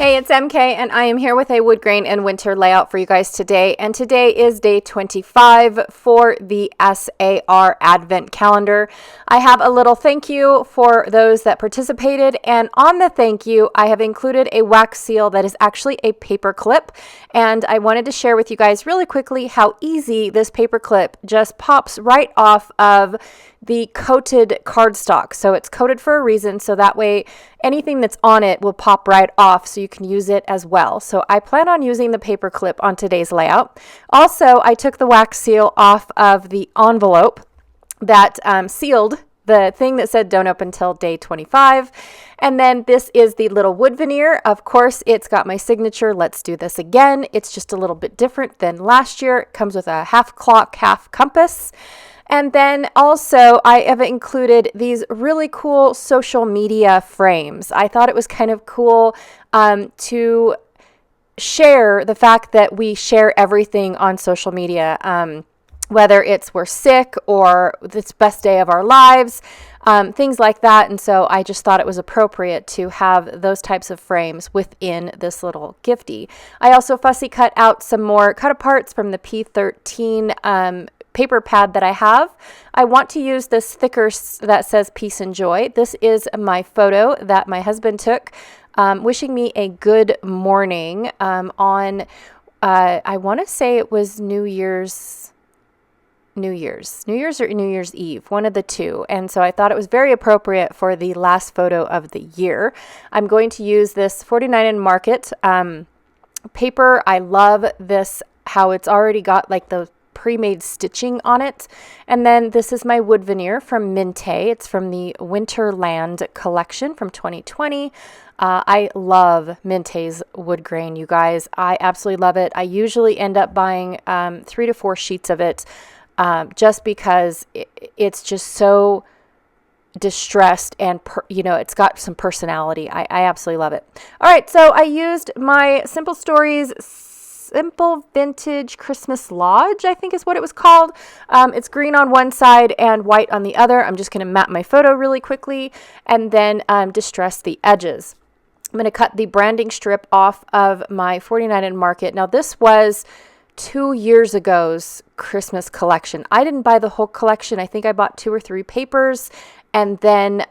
Hey, it's MK, and I am here with a Woodgrain and Winter layout for you guys today. And today is day 25 for the SAR Advent Calendar. I have a little thank you for those that participated, and on the thank you, I have included a wax seal that is actually a paper clip. And I wanted to share with you guys really quickly how easy this paper clip just pops right off of the coated cardstock. So it's coated for a reason, so that way anything that's on it will pop right off so you can use it as well. So I plan on using the paper clip on today's layout. Also, I took the wax seal off of the envelope that sealed the thing that said don't open till day 25. And then this is the little wood veneer. Of course, it's got my signature, let's do this again. It's just a little bit different than last year. It comes with a half clock, half compass. And then also I have included these really cool social media frames. I thought it was kind of cool to share the fact that we share everything on social media, whether it's we're sick or it's best day of our lives, things like that. And so I just thought it was appropriate to have those types of frames within this little gifty. I also fussy cut out some more cut aparts from the P13 paper pad that I have. I want to use this thicker that says peace and joy. This is my photo that my husband took, wishing me a good morning on, I want to say it was New Year's or New Year's Eve, one of the two. And so I thought it was very appropriate for the last photo of the year. I'm going to use this 49 and Market paper. I love this, how it's already got like the pre-made stitching on it. And then this is my wood veneer from Minte. It's from the Winterland collection from 2020. I love Minte's wood grain, you guys. I absolutely love it. I usually end up buying 3 to 4 sheets of it just because it's just so distressed and it's got some personality. I absolutely love it. All right, so I used my Simple Stories Simple Vintage Christmas Lodge, I think is what it was called. It's green on one side and white on the other. I'm just going to map my photo really quickly and then distress the edges. I'm going to cut the branding strip off of my 49 and Market. Now this was 2 years ago's Christmas collection. I didn't buy the whole collection. I think I bought 2 or 3 papers and then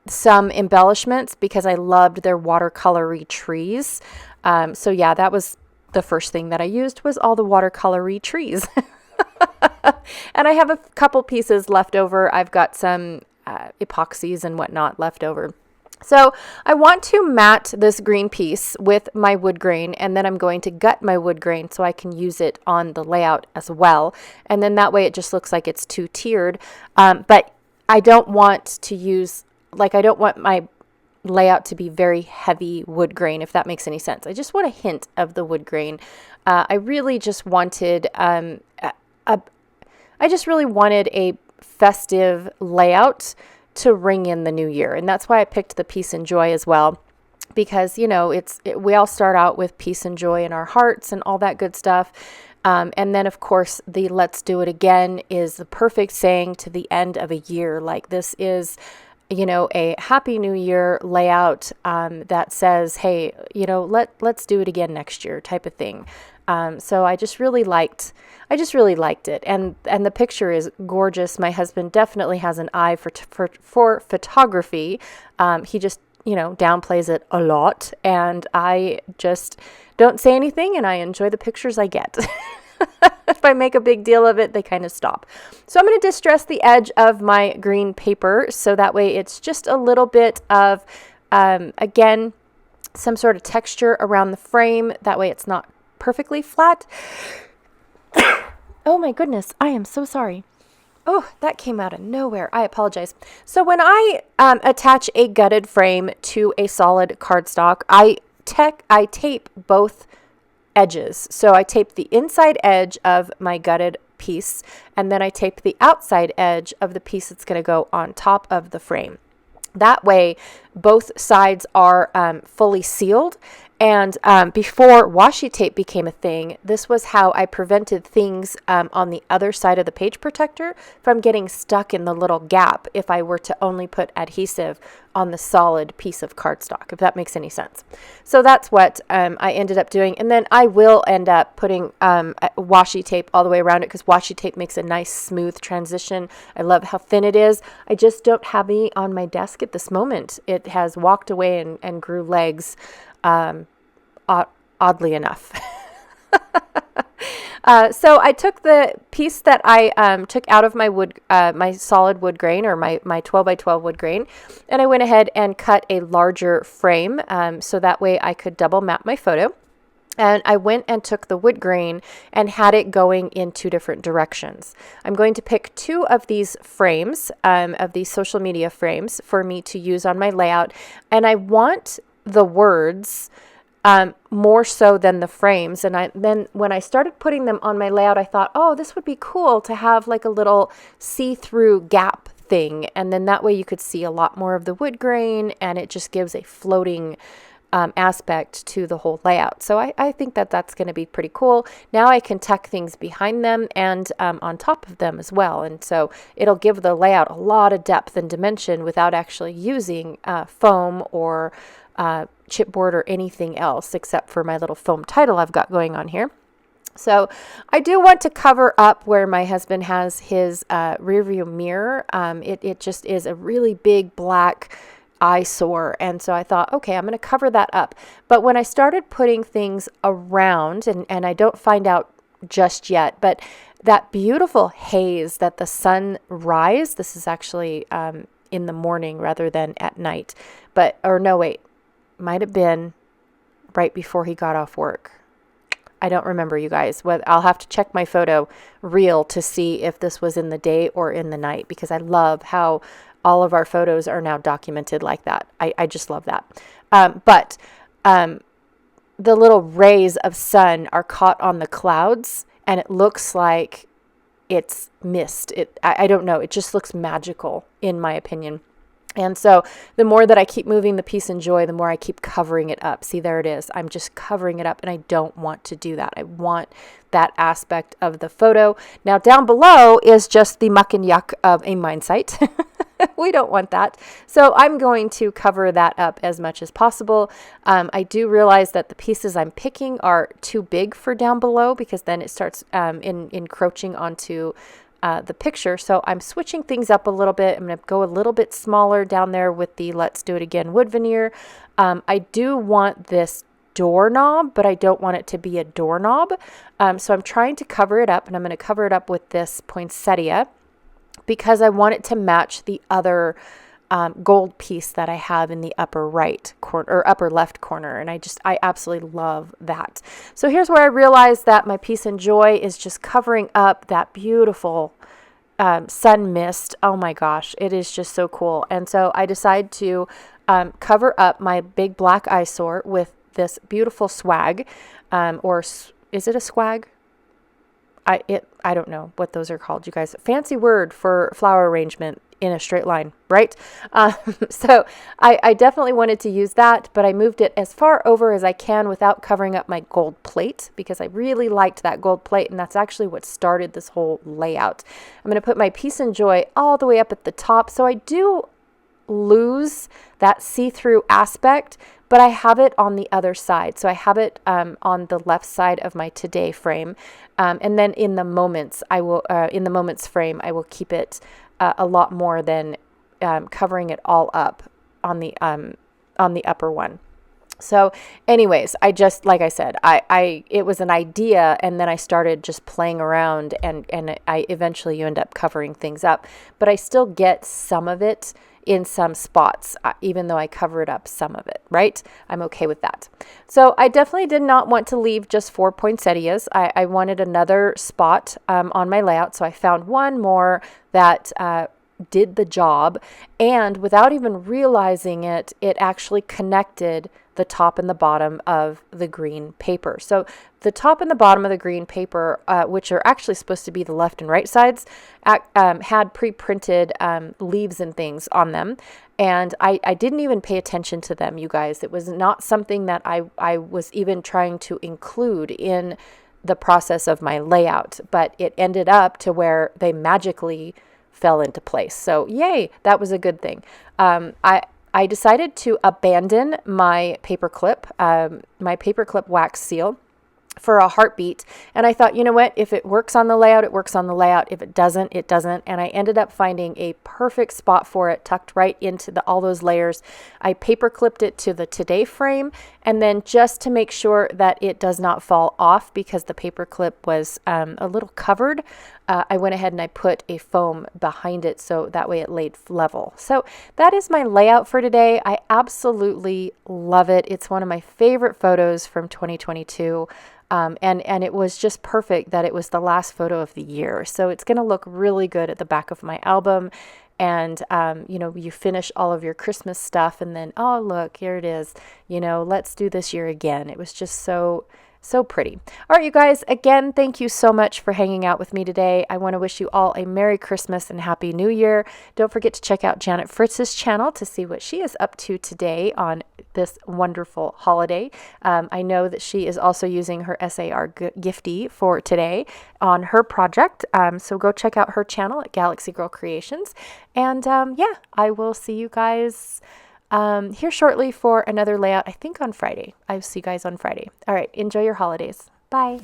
some embellishments because I loved their watercolory trees. So yeah, that was the first thing that I used was all the watercolory trees. And I have a couple pieces left over. I've got some epoxies and whatnot left over. So I want to mat this green piece with my wood grain, and then I'm going to gut my wood grain so I can use it on the layout as well. And then that way it just looks like it's 2-tiered. But I don't want to use, I don't want my layout to be very heavy wood grain, if that makes any sense. I just want a hint of the wood grain. I really just wanted a festive layout to ring in the new year, and that's why I picked the peace and joy as well, because we all start out with peace and joy in our hearts and all that good stuff. And then of course the let's do it again is the perfect saying to the end of a year. Like this is a happy new year layout that says, hey, let's do it again next year type of thing. So I just really liked it. And the picture is gorgeous. My husband definitely has an eye for photography. He just, downplays it a lot, and I just don't say anything and I enjoy the pictures I get. If I make a big deal of it, they kind of stop. So I'm going to distress the edge of my green paper so that way it's just a little bit of, again, some sort of texture around the frame. That way it's not perfectly flat. Oh my goodness, I am so sorry. Oh, that came out of nowhere. I apologize. So when I attach a gutted frame to a solid cardstock, I tape both edges. So I tape the inside edge of my gutted piece, and then I tape the outside edge of the piece that's going to go on top of the frame. That way, both sides are fully sealed, And before washi tape became a thing, this was how I prevented things on the other side of the page protector from getting stuck in the little gap if I were to only put adhesive on the solid piece of cardstock, if that makes any sense. So that's what I ended up doing. And then I will end up putting washi tape all the way around it, because washi tape makes a nice smooth transition. I love how thin it is. I just don't have any on my desk at this moment. It has walked away and grew legs, oddly enough. So I took the piece that I took out of my my solid wood grain, or my 12 by 12 wood grain, and I went ahead and cut a larger frame so that way I could double map my photo. And I went and took the wood grain and had it going in two different directions. I'm going to pick two of these frames, of these social media frames, for me to use on my layout. And I want the words more so than the frames. And then when I started putting them on my layout, I thought, oh, this would be cool to have like a little see-through gap thing. And then that way you could see a lot more of the wood grain, and it just gives a floating aspect to the whole layout. So I think that that's going to be pretty cool. Now I can tuck things behind them and on top of them as well. And so it'll give the layout a lot of depth and dimension without actually using foam or chipboard or anything else, except for my little foam title I've got going on here. So I do want to cover up where my husband has his rear view mirror. It just is a really big black eyesore. And so I thought, okay, I'm going to cover that up. But when I started putting things around, and I don't find out just yet, but that beautiful haze that the sun rise, this is actually in the morning rather than at night, might have been right before he got off work. I don't remember, you guys. I'll have to check my photo reel to see if this was in the day or in the night, because I love how all of our photos are now documented like that. I just love that. But the little rays of sun are caught on the clouds, and it looks like it's mist. I don't know. It just looks magical, in my opinion. And so the more that I keep moving the Peace and Joy, the more I keep covering it up. See, there it is. I'm just covering it up, and I don't want to do that. I want that aspect of the photo. Now, down below is just the muck and yuck of a mine site. We don't want that. So I'm going to cover that up as much as possible. I do realize that the pieces I'm picking are too big for down below, because then it starts encroaching onto the picture. So I'm switching things up a little bit. I'm going to go a little bit smaller down there with the Let's Do It Again wood veneer. I do want this doorknob, but I don't want it to be a doorknob. So I'm trying to cover it up, and I'm going to cover it up with this poinsettia, because I want it to match the other gold piece that I have in the upper right corner, or upper left corner. And I absolutely love that. So here's where I realized that my Peace and Joy is just covering up that beautiful sun mist. Oh my gosh, it is just so cool. And so I decide to cover up my big black eyesore with this beautiful swag, or is it a swag? I don't know what those are called, you guys. Fancy word for flower arrangement in a straight line, right? So I definitely wanted to use that, but I moved it as far over as I can without covering up my gold plate, because I really liked that gold plate, and that's actually what started this whole layout. I'm going to put my Peace and Joy all the way up at the top, so I do lose that see-through aspect, but I have it on the other side. So I have it on the left side of my Today frame, and then in the Moments, in the Moments frame, I will keep it a lot more than covering it all up on the upper one. So anyways, I just, like I said, it was an idea, and then I started just playing around, and eventually you end up covering things up, but I still get some of it in some spots, even though I cover it up some of it, right? I'm okay with that. So I definitely did not want to leave just 4 poinsettias. I wanted another spot on my layout, so I found one more that did the job, and without even realizing it, it actually connected the top and the bottom of the green paper. So the top and the bottom of the green paper, which are actually supposed to be the left and right sides, had pre-printed leaves and things on them. And I didn't even pay attention to them, you guys. It was not something that I was even trying to include in the process of my layout, but it ended up to where they magically fell into place. So yay, that was a good thing. I decided to abandon my paperclip wax seal for a heartbeat. And I thought, you know what, if it works on the layout, it works on the layout. If it doesn't, it doesn't. And I ended up finding a perfect spot for it, tucked right into all those layers. I paper clipped it to the Today frame. And then just to make sure that it does not fall off, because the paper clip was a little covered, I went ahead and I put a foam behind it so that way it laid level. So that is my layout for today. I absolutely love it. It's one of my favorite photos from 2022. And it was just perfect that it was the last photo of the year. So it's going to look really good at the back of my album. And, you finish all of your Christmas stuff and then, oh, look, here it is. Let's do this year again. It was just so pretty. All right, you guys, again, thank you so much for hanging out with me today. I want to wish you all a Merry Christmas and Happy New Year. Don't forget to check out Janet Fritz's channel to see what she is up to today on this wonderful holiday. I know that she is also using her SAR Gifty for today on her project. So go check out her channel at Galaxy Girl Creations. And I will see you guys here shortly for another layout, I think on Friday. I'll see you guys on Friday. All right, enjoy your holidays. Bye.